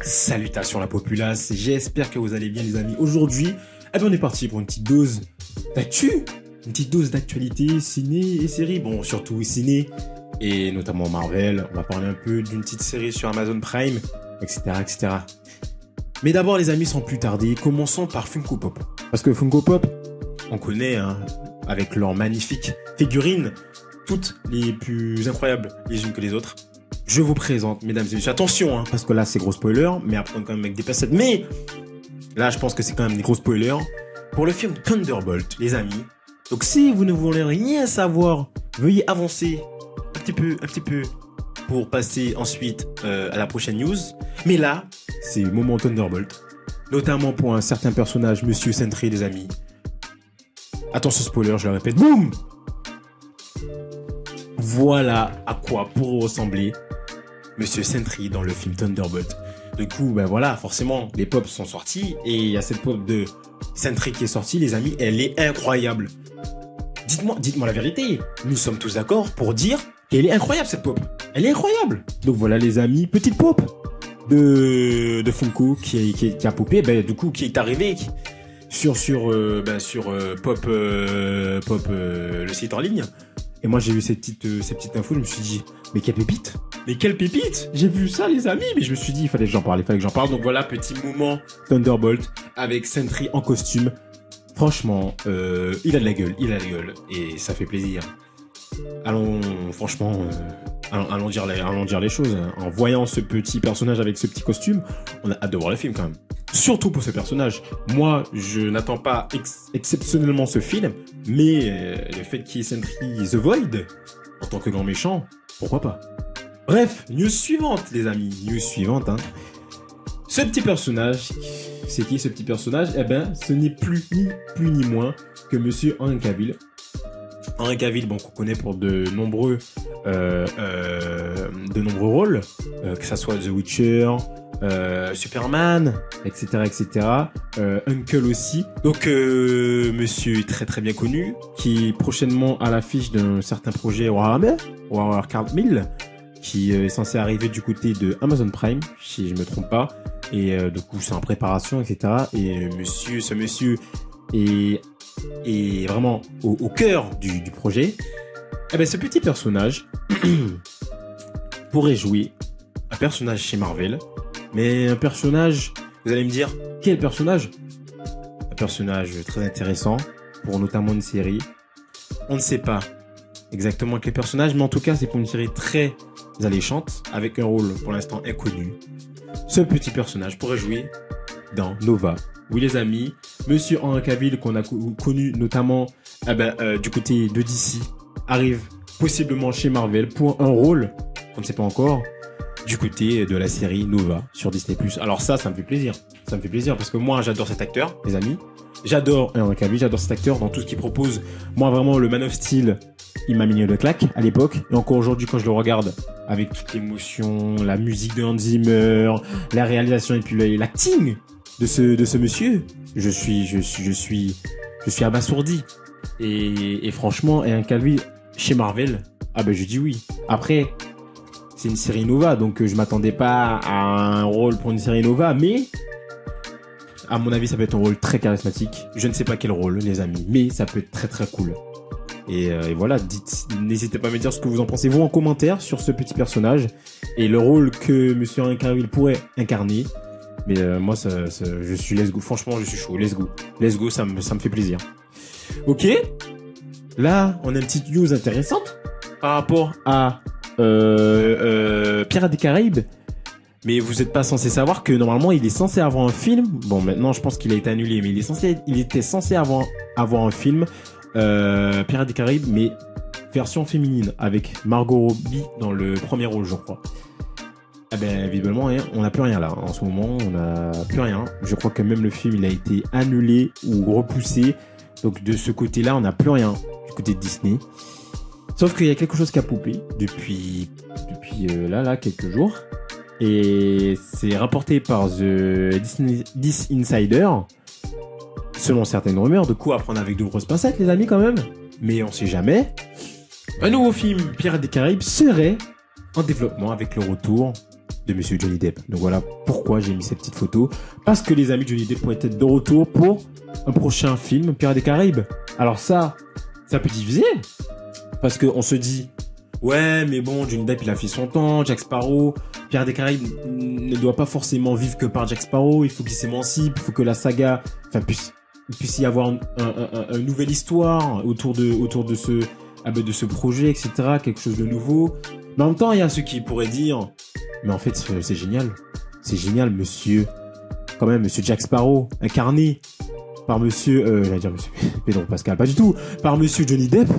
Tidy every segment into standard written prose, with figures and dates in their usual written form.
Salutations la populace, j'espère que vous allez bien les amis. Aujourd'hui, on est parti pour une petite dose d'actu, une petite dose d'actualité ciné et série. Bon, surtout ciné et notamment Marvel. On va parler un peu d'une petite série sur Amazon Prime, etc., etc. Mais d'abord les amis, sans plus tarder, commençons par Funko Pop. Parce que Funko Pop, on connaît, hein, avec leurs magnifiques figurines, toutes les plus incroyables les unes que les autres. Je vous présente, mesdames et messieurs, attention, hein, parce que là c'est gros spoiler, mais après on est quand même avec des pincettes. Mais là je pense que c'est quand même des gros spoilers pour le film Thunderbolt, les amis. Donc si vous ne voulez rien savoir, veuillez avancer un petit peu pour passer ensuite à la prochaine news. Mais là, c'est moment Thunderbolt, notamment pour un certain personnage, Monsieur Sentry, les amis. Attention spoiler, je le répète, boum. Voilà à quoi pourrait ressembler Monsieur Sentry dans le film Thunderbolt. Du coup, ben voilà, forcément, les pops sont sortis et il y a cette pop de Sentry qui est sortie, les amis, elle est incroyable. Dites-moi la vérité. Nous sommes tous d'accord pour dire qu'elle est incroyable cette pop. Elle est incroyable. Donc voilà les amis, petite pop de Funko qui a popé, ben du coup qui est arrivé sur pop le site en ligne. Et moi j'ai vu ces petites infos, je me suis dit mais quelle pépite. Mais quelle pépite! J'ai vu ça les amis, mais je me suis dit il fallait que j'en parle. Donc voilà, petit moment Thunderbolt avec Sentry en costume. Franchement, il a de la gueule, et ça fait plaisir. Allons dire les choses. En voyant ce petit personnage avec ce petit costume, on a hâte de voir le film quand même. Surtout pour ce personnage. Moi, je n'attends pas exceptionnellement ce film, mais le fait qu'il y ait Sentry The Void en tant que grand méchant, pourquoi pas? Bref, news suivante les amis, hein. Ce petit personnage, c'est qui ce petit personnage? Eh ben, ce n'est plus ni moins que Monsieur Henry Cavill. Henry Cavill, bon, qu'on connaît pour de nombreux rôles, que ça soit The Witcher, Superman, etc. Uncle aussi. Donc, monsieur très très bien connu, qui est prochainement à l'affiche d'un certain projet Warhammer 40 000, qui est censé arriver du côté de Amazon Prime, si je me trompe pas. Et du coup, c'est en préparation, etc. Et ce monsieur est vraiment au cœur du projet. Eh ben, ce petit personnage pourrait jouer un personnage chez Marvel, mais un personnage, vous allez me dire, quel personnage? Un personnage très intéressant pour notamment une série. On ne sait pas exactement quel personnage, mais en tout cas, c'est pour une série très alléchante, avec un rôle pour l'instant inconnu. Ce petit personnage pourrait jouer dans Nova. Oui les amis, Monsieur Henry Cavill qu'on a connu notamment du côté de DC arrive possiblement chez Marvel pour un rôle qu'on ne sait pas encore du côté de la série Nova sur Disney+. Alors ça me fait plaisir. Ça me fait plaisir parce que moi j'adore cet acteur, les amis. J'adore Henry Cavill, j'adore cet acteur dans tout ce qu'il propose. Moi vraiment le Man of Steel, il m'a mis de claque à l'époque et encore aujourd'hui quand je le regarde avec toute l'émotion, la musique de Hans Zimmer, la réalisation et puis l'acting de ce monsieur, je suis abasourdi et franchement et un Cavill chez Marvel, ah ben je dis oui. Après c'est une série Nova donc je m'attendais pas à un rôle pour une série Nova, mais à mon avis ça peut être un rôle très charismatique. Je ne sais pas quel rôle les amis, mais ça peut être très très cool. Et voilà, n'hésitez pas à me dire ce que vous en pensez vous en commentaire sur ce petit personnage et le rôle que Monsieur Henry Cavill pourrait incarner. Mais moi, je suis let's go. Franchement, je suis chaud. Let's go, ça me fait plaisir. Ok. Là, on a une petite news intéressante par rapport à Pirates des Caraïbes. Mais vous n'êtes pas censé savoir que normalement, il est censé avoir un film. Bon, maintenant, je pense qu'il a été annulé, mais il était censé avoir un film Pirates des Caraïbes, mais version féminine avec Margot Robbie dans le premier rôle, je crois. Ah ben, visiblement, hein, on n'a plus rien là. En ce moment, on n'a plus rien. Je crois que même le film, il a été annulé ou repoussé. Donc, de ce côté-là, on n'a plus rien du côté de Disney. Sauf qu'il y a quelque chose qui a poupé depuis quelques jours. Et c'est rapporté par The This Insider. Selon certaines rumeurs, de quoi à prendre avec de grosses pincettes, les amis, quand même. Mais on sait jamais. Un nouveau film Pirates des Caraïbes serait en développement avec le retour de Monsieur Johnny Depp. Donc voilà pourquoi j'ai mis cette petite photo. Parce que les amis, Johnny Depp pourrait être de retour pour un prochain film, Pirates des Caraïbes. Alors ça peut diviser. Parce qu'on se dit, ouais, mais bon, Johnny Depp, il a fait son temps, Jack Sparrow, Pirates des Caraïbes ne doit pas forcément vivre que par Jack Sparrow, il faut qu'il s'émancipe, il faut que la saga, puisse y avoir une nouvelle histoire autour de ce projet, etc., quelque chose de nouveau. Mais en même temps, il y a ceux qui pourraient dire, mais en fait, c'est génial. C'est génial, monsieur Jack Sparrow, incarné par monsieur Pedro Pascal, pas du tout, par monsieur Johnny Depp.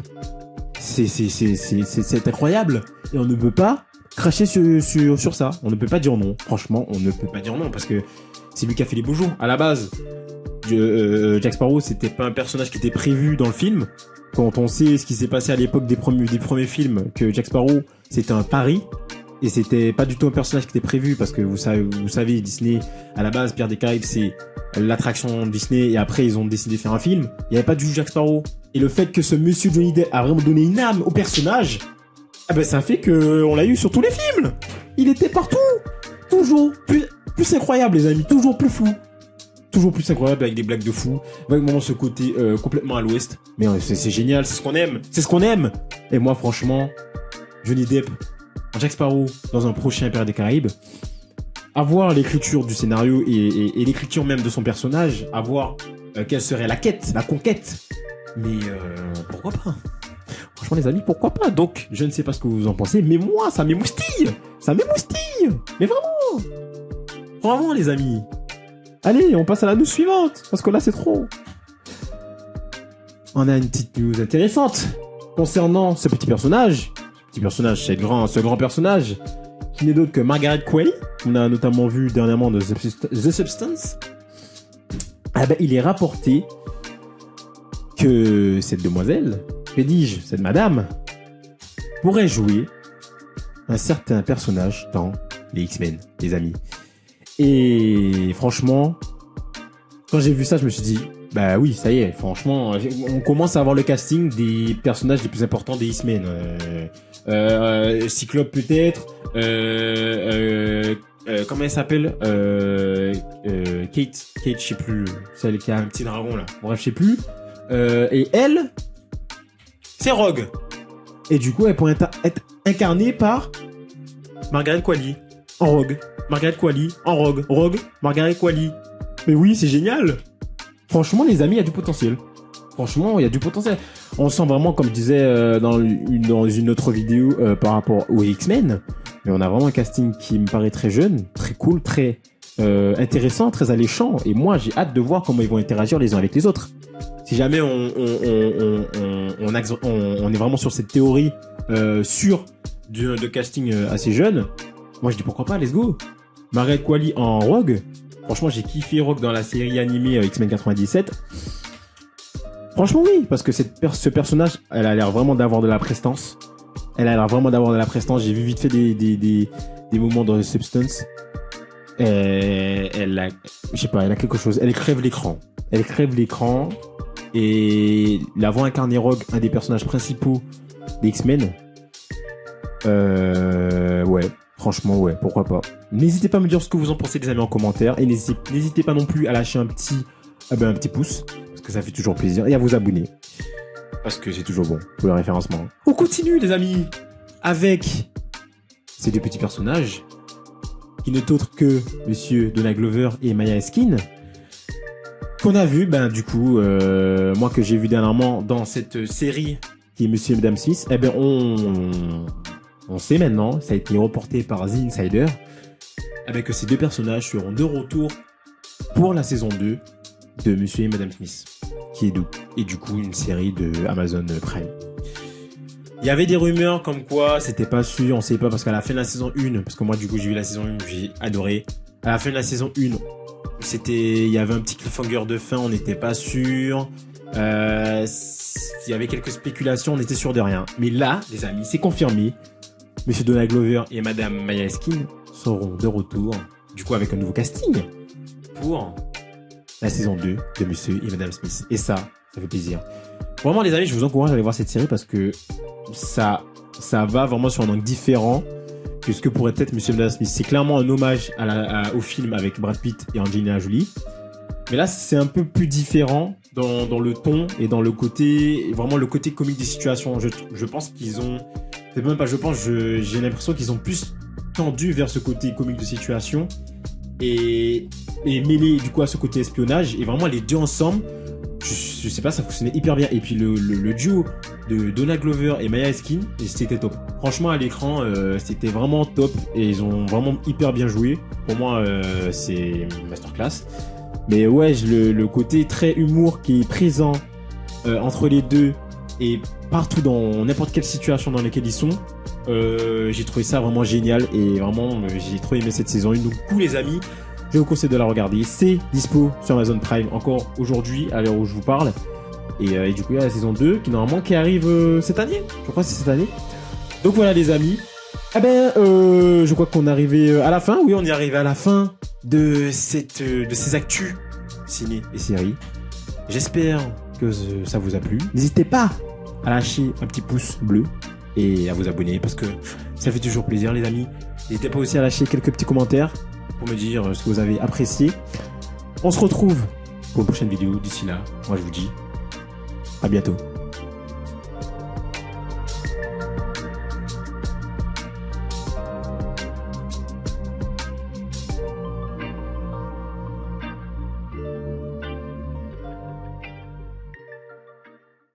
C'est incroyable. Et on ne peut pas cracher sur ça. On ne peut pas dire non. Franchement, on ne peut pas dire non parce que c'est lui qui a fait les beaux jours. À la base, Jack Sparrow, c'était pas un personnage qui était prévu dans le film. Quand on sait ce qui s'est passé à l'époque des premiers films, que Jack Sparrow, c'était un pari. Et c'était pas du tout un personnage qui était prévu parce que vous savez, Disney, à la base, Pirates des Caraïbes, c'est l'attraction Disney et après ils ont décidé de faire un film. Il n'y avait pas du tout Jack Sparrow. Et le fait que ce monsieur Johnny Depp a vraiment donné une âme au personnage, ça fait que on l'a eu sur tous les films. Il était partout. Toujours plus incroyable, les amis. Toujours plus fou. Toujours plus incroyable avec des blagues de fou. Avec vraiment ce côté complètement à l'ouest. Mais c'est génial, c'est ce qu'on aime. C'est ce qu'on aime. Et moi, franchement, Johnny Depp, Jack Sparrow dans un prochain Pirates des Caraïbes, avoir l'écriture du scénario et l'écriture même de son personnage, avoir quelle serait la quête, la conquête. Mais pourquoi pas? Franchement les amis, pourquoi pas? Donc je ne sais pas ce que vous en pensez, mais moi ça m'émoustille. Ça m'émoustille. Mais vraiment les amis. Allez, on passe à la news suivante, parce que là c'est trop. On a une petite news intéressante concernant ce petit personnage. C'est ce grand personnage qui n'est d'autre que Margaret Qualley, qu'on a notamment vu dernièrement de The Substance. Il est rapporté que cette demoiselle, que dis-je, cette madame, pourrait jouer un certain personnage dans les X-Men, les amis. Et franchement, quand j'ai vu ça, je me suis dit, bah oui, ça y est, franchement, on commence à avoir le casting des personnages les plus importants des X-Men. Cyclope peut-être, comment elle s'appelle, Kate, je sais plus, celle qui a un petit dragon là. Bref, je sais plus. Et elle, c'est Rogue. Et du coup, elle pourrait être incarnée par Margaret Qualley en Rogue. Margaret Qualley en Rogue. Rogue, Margaret Qualley. Mais oui, c'est génial. Franchement, les amis, il y a du potentiel. Franchement, il y a du potentiel. On sent vraiment, comme je disais dans une autre vidéo par rapport aux X-Men, mais on a vraiment un casting qui me paraît très jeune, très cool, très intéressant, très alléchant. Et moi, j'ai hâte de voir comment ils vont interagir les uns avec les autres. Si jamais on est vraiment sur cette théorie de casting assez jeune, moi je dis pourquoi pas, let's go. Margaret Qualley en Rogue. Franchement, j'ai kiffé Rogue dans la série animée X-Men 97. Franchement, oui, parce que ce personnage, elle a l'air vraiment d'avoir de la prestance. J'ai vu vite fait des moments dans The Substance. Elle a quelque chose. Elle crève l'écran. Et l'avoir incarné Rogue, un des personnages principaux des X-Men, ouais, franchement, ouais, pourquoi pas. N'hésitez pas à me dire ce que vous en pensez, les amis, en commentaire. Et n'hésitez pas non plus à lâcher un petit pouce, parce que ça fait toujours plaisir. Et à vous abonner, parce que c'est toujours bon pour le référencement. On continue, les amis, avec ces deux petits personnages, qui n'est autre que Monsieur Donald Glover et Maya Erskine, qu'on a vu, moi que j'ai vu dernièrement dans cette série qui est Monsieur et Madame Smith, on sait maintenant, ça a été reporté par The Insider, que ces deux personnages seront de retour pour la saison 2 de Monsieur et Madame Smith, qui est du coup une série de Amazon Prime. Il y avait des rumeurs comme quoi c'était pas sûr, on sait pas, parce qu'à la fin de la saison 1, parce que moi du coup j'ai vu la saison 1, j'ai adoré, à la fin de la saison 1, il y avait un petit cliffhanger de fin, on n'était pas sûr. Il y avait quelques spéculations, on n'était sûr de rien. Mais là, les amis, c'est confirmé. Monsieur Donald Glover et Madame Maya Erskine seront de retour, du coup avec un nouveau casting pour la saison 2 de Monsieur et Madame Smith. Et ça fait plaisir. Vraiment, les amis, je vous encourage à aller voir cette série parce que ça va vraiment sur un angle différent que ce que pourrait être Monsieur Smith. C'est clairement un hommage au film avec Brad Pitt et Angelina Jolie. Mais là, c'est un peu plus différent dans le ton et dans le côté, vraiment le côté comique des situations. Je pense qu'ils ont, c'est même pas je pense, j'ai l'impression qu'ils ont plus tendu vers ce côté comique de situation et mêlé du coup à ce côté espionnage. Et vraiment, les deux ensemble, je sais pas, ça fonctionnait hyper bien. Et puis le duo de Donald Glover et Maya Erskine, c'était top. Franchement, à l'écran, c'était vraiment top et ils ont vraiment hyper bien joué. Pour moi, c'est masterclass. Mais ouais, le côté très humour qui est présent entre les deux et partout dans n'importe quelle situation dans laquelle ils sont, j'ai trouvé ça vraiment génial et vraiment j'ai trop aimé cette saison 1. Donc, du coup, les amis, je vous conseille de la regarder. C'est dispo sur Amazon Prime encore aujourd'hui à l'heure où je vous parle. Et du coup, il y a la saison 2 qui arrive cette année. Je crois que c'est cette année. Donc voilà, les amis. Eh ben, je crois qu'on est arrivé à la fin. Oui, on est arrivé à la fin de ces actus ciné et séries. J'espère que ça vous a plu. N'hésitez pas à lâcher un petit pouce bleu et à vous abonner parce que ça fait toujours plaisir, les amis. N'hésitez pas aussi à lâcher quelques petits commentaires pour me dire ce que vous avez apprécié. On se retrouve pour une prochaine vidéo. D'ici là, moi je vous dis à bientôt.